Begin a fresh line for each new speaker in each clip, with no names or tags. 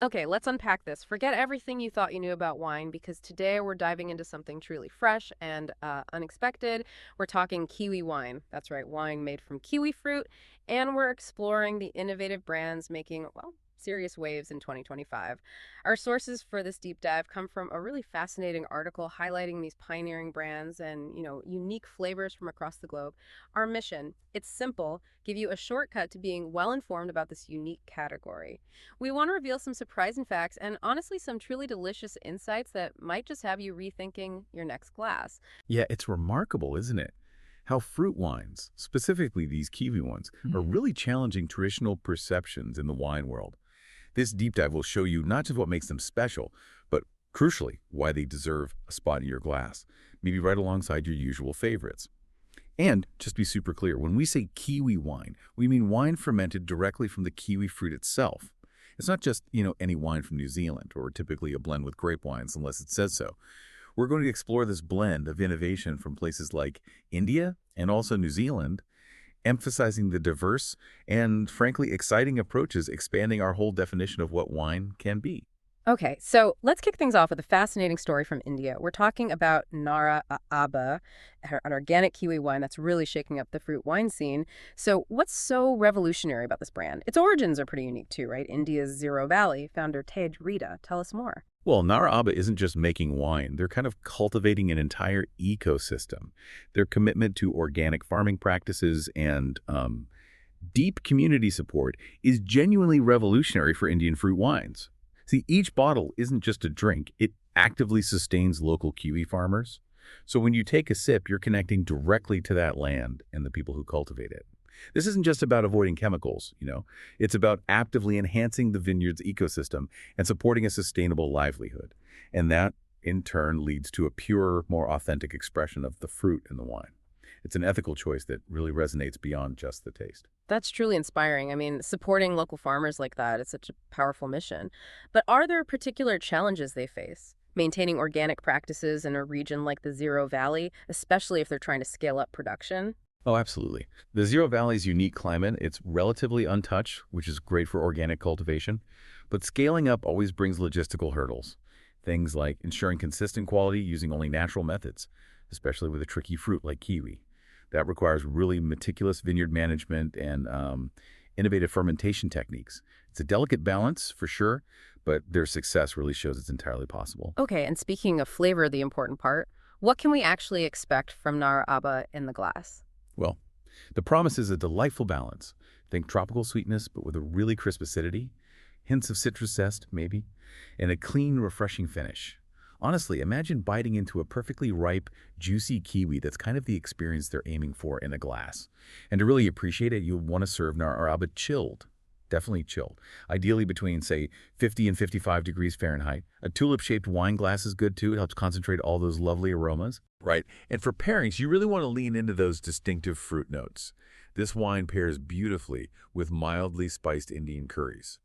Okay, let's unpack this. Forget everything you thought you knew about wine because today we're diving into something truly fresh and unexpected. We're talking kiwi wine. That's right, wine made from kiwi fruit. And we're exploring the innovative brands making, well, serious waves in 2025. Our sources for this deep dive come from a really fascinating article highlighting these pioneering brands and, unique flavors from across the globe. Our mission, it's simple, give you a shortcut to being well informed about this unique category. We want to reveal some surprising facts and honestly some truly delicious insights that might just have you rethinking your next glass.
Yeah, it's remarkable, isn't it? How fruit wines, specifically these kiwi ones, are really challenging traditional perceptions in the wine world. This deep dive will show you not just what makes them special, but crucially, why they deserve a spot in your glass, maybe right alongside your usual favorites. And just to be super clear, when we say kiwi wine, we mean wine fermented directly from the kiwi fruit itself. It's not just, any wine from New Zealand or typically a blend with grape wines unless it says so. We're going to explore this blend of innovation from places like India and also New Zealand, emphasizing the diverse and, frankly, exciting approaches, expanding our whole definition of what wine can be.
Okay, so let's kick things off with a fascinating story from India. We're talking about Nara Aba, an organic kiwi wine that's really shaking up the fruit wine scene. So, what's so revolutionary about this brand? Its origins are pretty unique too, right? India's Zero Valley founder Tej Rita. Tell us more.
Well, Nara Aba isn't just making wine. They're kind of cultivating an entire ecosystem. Their commitment to organic farming practices and deep community support is genuinely revolutionary for Indian fruit wines. See, each bottle isn't just a drink. It actively sustains local kiwi farmers. So when you take a sip, you're connecting directly to that land and the people who cultivate it. This isn't just about avoiding chemicals. It's about actively enhancing the vineyard's ecosystem and supporting a sustainable livelihood. And that, in turn, leads to a purer, more authentic expression of the fruit in the wine. It's an ethical choice that really resonates beyond just the taste.
That's truly inspiring. I mean, supporting local farmers like that is such a powerful mission. But are there particular challenges they face? Maintaining organic practices in a region like the Zero Valley, especially if they're trying to scale up production?
Oh, absolutely. The Zero Valley's unique climate, it's relatively untouched, which is great for organic cultivation, but scaling up always brings logistical hurdles. Things like ensuring consistent quality using only natural methods, especially with a tricky fruit like kiwi. That requires really meticulous vineyard management and innovative fermentation techniques. It's a delicate balance, for sure, but their success really shows it's entirely possible.
Okay, and speaking of flavor, the important part, what can we actually expect from Nar Aba in the glass?
Well, the promise is a delightful balance. Think tropical sweetness, but with a really crisp acidity, hints of citrus zest, maybe, and a clean, refreshing finish. Honestly, imagine biting into a perfectly ripe, juicy kiwi that's kind of the experience they're aiming for in a glass. And to really appreciate it, you'll want to serve Nar Araba chilled. Definitely chilled. Ideally between, say, 50 and 55 degrees Fahrenheit. A tulip-shaped wine glass is good too. It helps concentrate all those lovely aromas. Right. And for pairings, you really want to lean into those distinctive fruit notes. This wine pairs beautifully with mildly spiced Indian curries.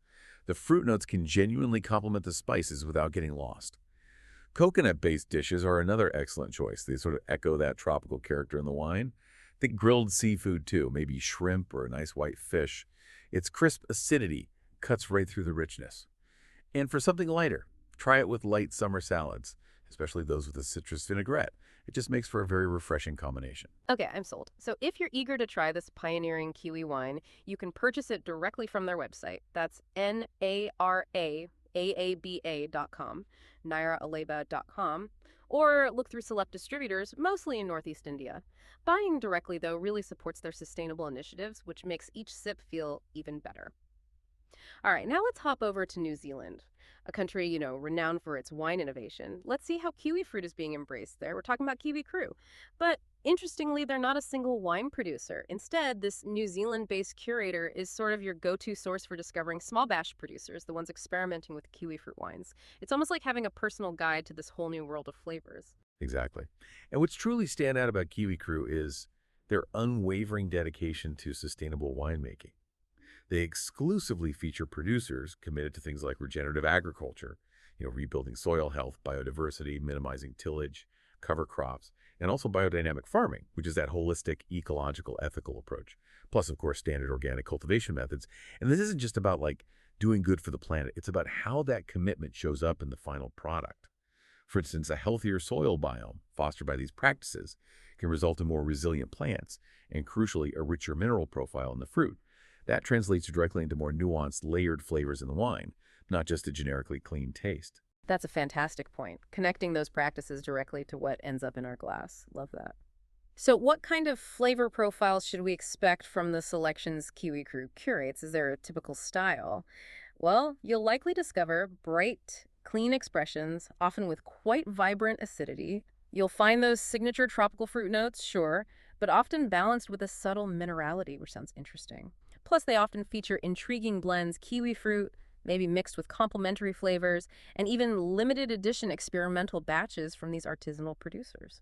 The fruit notes can genuinely complement the spices without getting lost. Coconut-based dishes are another excellent choice. They sort of echo that tropical character in the wine. Think grilled seafood too, maybe shrimp or a nice white fish. Its crisp acidity cuts right through the richness. And for something lighter, try it with light summer salads, especially those with a citrus vinaigrette. It just makes for a very refreshing combination.
Okay, I'm sold. So if you're eager to try this pioneering kiwi wine, you can purchase it directly from their website. That's NARAAABA.com, nairaalaba.com, or look through select distributors, mostly in Northeast India. Buying directly, though, really supports their sustainable initiatives, which makes each sip feel even better. All right, now let's hop over to New Zealand, a country, renowned for its wine innovation. Let's see how kiwi fruit is being embraced there. We're talking about Kiwi Crew. But interestingly, they're not a single wine producer. Instead, this New Zealand-based curator is sort of your go-to source for discovering small batch producers, the ones experimenting with kiwi fruit wines. It's almost like having a personal guide to this whole new world of flavors.
Exactly. And what's truly stand out about Kiwi Crew is their unwavering dedication to sustainable winemaking. They exclusively feature producers committed to things like regenerative agriculture, rebuilding soil health, biodiversity, minimizing tillage, cover crops, and also biodynamic farming, which is that holistic, ecological, ethical approach. Plus, of course, standard organic cultivation methods. And this isn't just about doing good for the planet. It's about how that commitment shows up in the final product. For instance, a healthier soil biome fostered by these practices can result in more resilient plants and, crucially, a richer mineral profile in the fruit. That translates directly into more nuanced, layered flavors in the wine, not just a generically clean taste.
That's a fantastic point, connecting those practices directly to what ends up in our glass. Love that. So, what kind of flavor profiles should we expect from the selections Kiwi Crew curates? Is there a typical style? Well, you'll likely discover bright, clean expressions, often with quite vibrant acidity. You'll find those signature tropical fruit notes, sure, but often balanced with a subtle minerality, which sounds interesting. Plus, they often feature intriguing blends, kiwi fruit, maybe mixed with complementary flavors, and even limited edition experimental batches from these artisanal producers.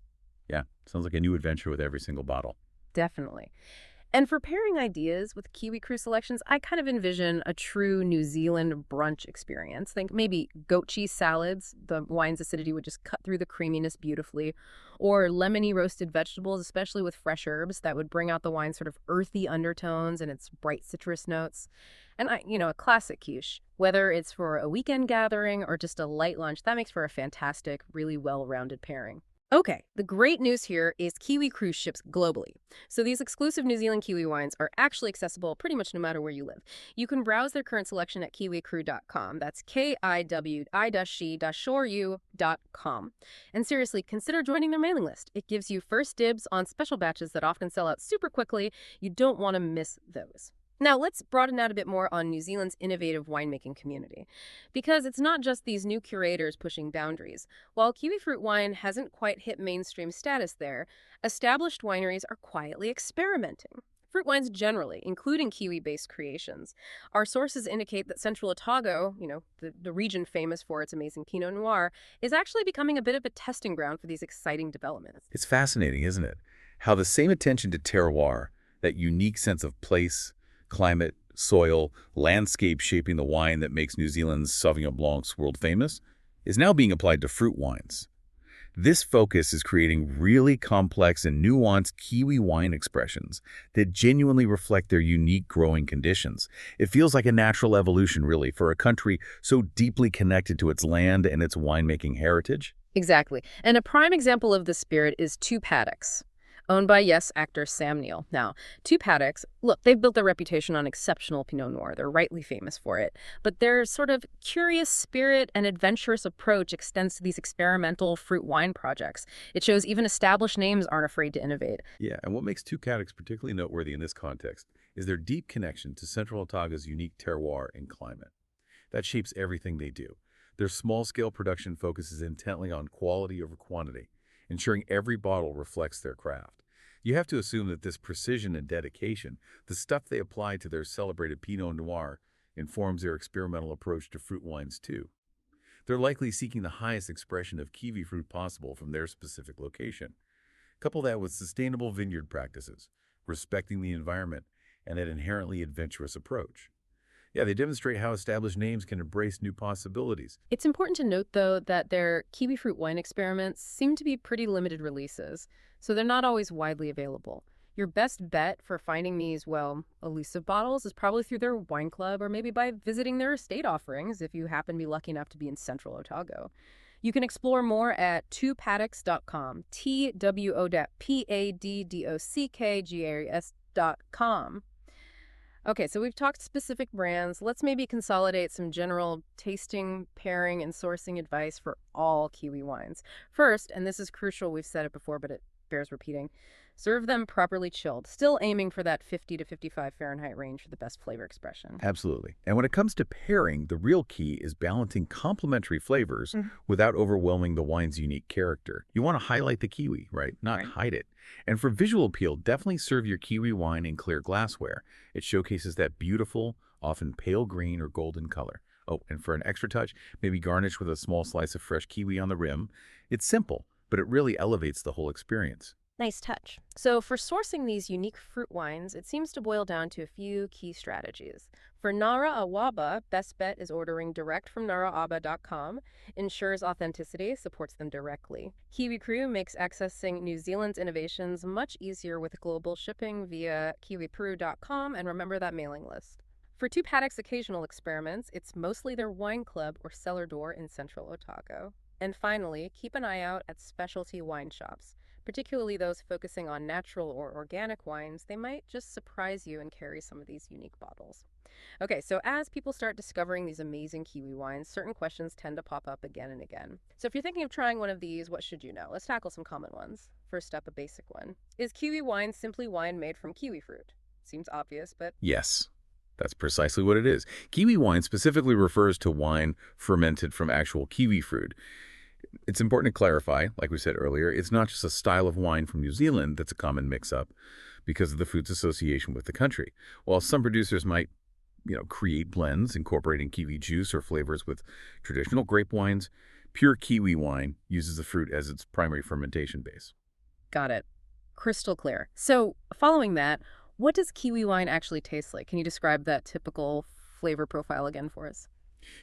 Yeah, sounds like a new adventure with every single bottle.
Definitely. And for pairing ideas with Kiwi Crew selections, I kind of envision a true New Zealand brunch experience. Think maybe goat cheese salads. The wine's acidity would just cut through the creaminess beautifully. Or lemony roasted vegetables, especially with fresh herbs, that would bring out the wine's sort of earthy undertones and its bright citrus notes. And a classic quiche. Whether it's for a weekend gathering or just a light lunch, that makes for a fantastic, really well-rounded pairing. Okay, the great news here is Kiwi cruise ships globally. So these exclusive New Zealand Kiwi wines are actually accessible pretty much no matter where you live. You can browse their current selection at kiwicrew.com. That's kiwi-she.com. And seriously, consider joining their mailing list. It gives you first dibs on special batches that often sell out super quickly. You don't want to miss those. Now, let's broaden out a bit more on New Zealand's innovative winemaking community. Because it's not just these new curators pushing boundaries. While kiwi fruit wine hasn't quite hit mainstream status there, established wineries are quietly experimenting. Fruit wines generally, including kiwi-based creations. Our sources indicate that Central Otago, the region famous for its amazing Pinot Noir, is actually becoming a bit of a testing ground for these exciting developments.
It's fascinating, isn't it? How the same attention to terroir, that unique sense of place, climate, soil, landscape shaping the wine that makes New Zealand's Sauvignon Blancs world famous, is now being applied to fruit wines. This focus is creating really complex and nuanced Kiwi wine expressions that genuinely reflect their unique growing conditions. It feels like a natural evolution, really, for a country so deeply connected to its land and its winemaking heritage.
Exactly. And a prime example of the spirit is Two Paddocks, owned by Yes actor Sam Neill. Now, Two Paddocks, look, they've built their reputation on exceptional Pinot Noir. They're rightly famous for it. But their sort of curious spirit and adventurous approach extends to these experimental fruit wine projects. It shows even established names aren't afraid to innovate.
Yeah, and what makes Two Caddocks particularly noteworthy in this context is their deep connection to Central Otago's unique terroir and climate. That shapes everything they do. Their small-scale production focuses intently on quality over quantity, ensuring every bottle reflects their craft. You have to assume that this precision and dedication, the stuff they apply to their celebrated Pinot Noir, informs their experimental approach to fruit wines too. They're likely seeking the highest expression of kiwi fruit possible from their specific location. Couple that with sustainable vineyard practices, respecting the environment, and an inherently adventurous approach. Yeah, they demonstrate how established names can embrace new possibilities.
It's important to note, though, that their kiwi fruit wine experiments seem to be pretty limited releases, so they're not always widely available. Your best bet for finding these, well, elusive bottles is probably through their wine club or maybe by visiting their estate offerings if you happen to be lucky enough to be in Central Otago. You can explore more at twopaddocks.com, TWOPADDOCKGAS.com. Okay, so we've talked specific brands. Let's maybe consolidate some general tasting, pairing, and sourcing advice for all kiwi wines. First, and this is crucial, we've said it before, but it bears repeating, serve them properly chilled, still aiming for that 50 to 55 Fahrenheit range for the best flavor expression.
Absolutely. And when it comes to pairing, the real key is balancing complementary flavors without overwhelming the wine's unique character. You want to highlight the kiwi, right? Not hide it. And for visual appeal, definitely serve your kiwi wine in clear glassware. It showcases that beautiful, often pale green or golden color. Oh, and for an extra touch, maybe garnish with a small slice of fresh kiwi on the rim. It's simple, but it really elevates the whole experience.
Nice touch. So for sourcing these unique fruit wines, it seems to boil down to a few key strategies. For Nara Awaba, best bet is ordering direct from naraaba.com, ensures authenticity, supports them directly. Kiwi Crew makes accessing New Zealand's innovations much easier with global shipping via kiwiperu.com, and remember that mailing list. For Two Paddock's occasional experiments, it's mostly their wine club or cellar door in central Otago. And finally, keep an eye out at specialty wine shops, particularly those focusing on natural or organic wines. They might just surprise you and carry some of these unique bottles. Okay, so as people start discovering these amazing Kiwi wines, certain questions tend to pop up again and again. So if you're thinking of trying one of these, what should you know? Let's tackle some common ones. First up, a basic one. Is Kiwi wine simply wine made from kiwi fruit? Seems obvious, but
Yes, that's precisely what it is. Kiwi wine specifically refers to wine fermented from actual kiwi fruit. It's important to clarify, like we said earlier, it's not just a style of wine from New Zealand that's a common mix-up because of the fruit's association with the country. While some producers might create blends incorporating kiwi juice or flavors with traditional grape wines, pure kiwi wine uses the fruit as its primary fermentation base.
got it. Crystal clear. So, following that, what does kiwi wine actually taste like? Can you describe that typical flavor profile again for us?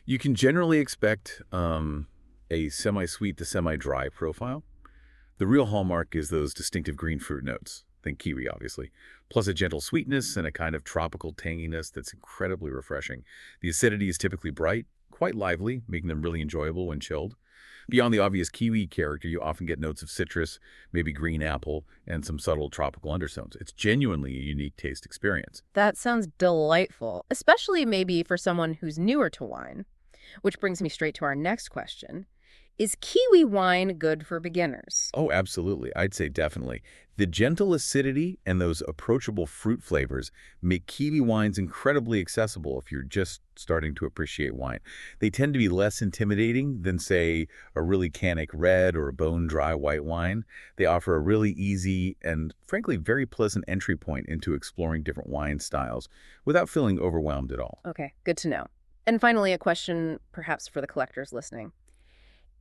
You can generally expect a semi-sweet to semi-dry profile. The real hallmark is those distinctive green fruit notes. Think kiwi, obviously, plus a gentle sweetness and a kind of tropical tanginess that's incredibly refreshing. The acidity is typically bright, quite lively, making them really enjoyable when chilled. Beyond the obvious kiwi character, you often get notes of citrus, maybe green apple, and some subtle tropical undertones. It's genuinely a unique taste experience.
That sounds delightful, especially maybe for someone who's newer to wine. Which brings me straight to our next question. Is kiwi wine good for beginners?
Oh, absolutely. I'd say definitely. The gentle acidity and those approachable fruit flavors make kiwi wines incredibly accessible if you're just starting to appreciate wine. They tend to be less intimidating than, say, a really canic red or a bone-dry white wine. They offer a really easy and, frankly, very pleasant entry point into exploring different wine styles without feeling overwhelmed at all.
Okay, good to know. And finally, a question perhaps for the collectors listening.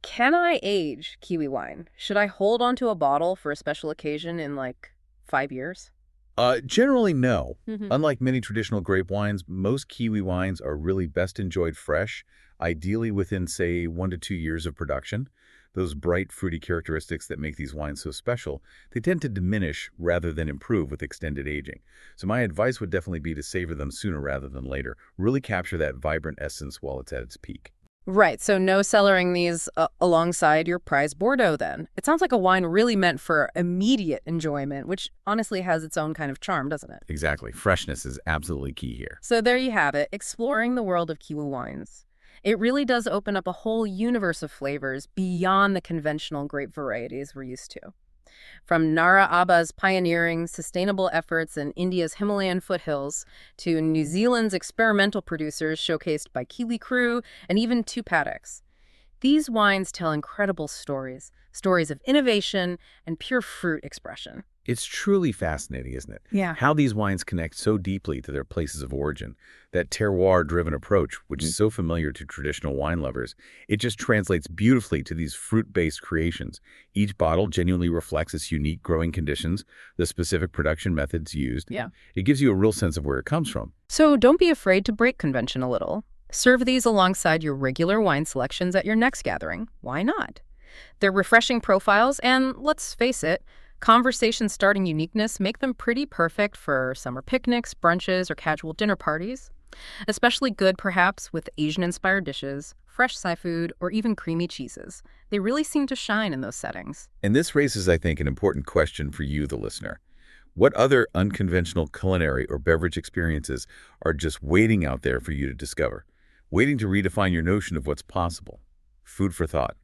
Can I age kiwi wine? Should I hold onto a bottle for a special occasion in like 5 years?
Generally, no.
Hmm.
Unlike many traditional grape wines, most kiwi wines are really best enjoyed fresh, ideally within, say, 1 to 2 years of production. Those bright, fruity characteristics that make these wines so special, they tend to diminish rather than improve with extended aging. So my advice would definitely be to savor them sooner rather than later. Really capture that vibrant essence while it's at its peak.
Right, so no cellaring these alongside your prized Bordeaux then. It sounds like a wine really meant for immediate enjoyment, which honestly has its own kind of charm, doesn't it?
Exactly. Freshness is absolutely key here.
So there you have it, exploring the world of kiwi wines. It really does open up a whole universe of flavors beyond the conventional grape varieties we're used to. From Nara Abba's pioneering sustainable efforts in India's Himalayan foothills to New Zealand's experimental producers showcased by Kiwi Crew and even Two Paddocks. These wines tell incredible stories, stories of innovation and pure fruit expression.
It's truly fascinating, isn't it?
Yeah.
How these wines connect so deeply to their places of origin. That terroir-driven approach, which is so familiar to traditional wine lovers, it just translates beautifully to these fruit-based creations. Each bottle genuinely reflects its unique growing conditions, the specific production methods used.
Yeah.
It gives you a real sense of where it comes from.
So don't be afraid to break convention a little. Serve these alongside your regular wine selections at your next gathering. Why not? They're refreshing profiles, and let's face it, conversation-starting uniqueness make them pretty perfect for summer picnics, brunches, or casual dinner parties. Especially good, perhaps, with Asian-inspired dishes, fresh seafood, or even creamy cheeses. They really seem to shine in those settings.
And this raises, I think, an important question for you, the listener. What other unconventional culinary or beverage experiences are just waiting out there for you to discover? Waiting to redefine your notion of what's possible? Food for thought.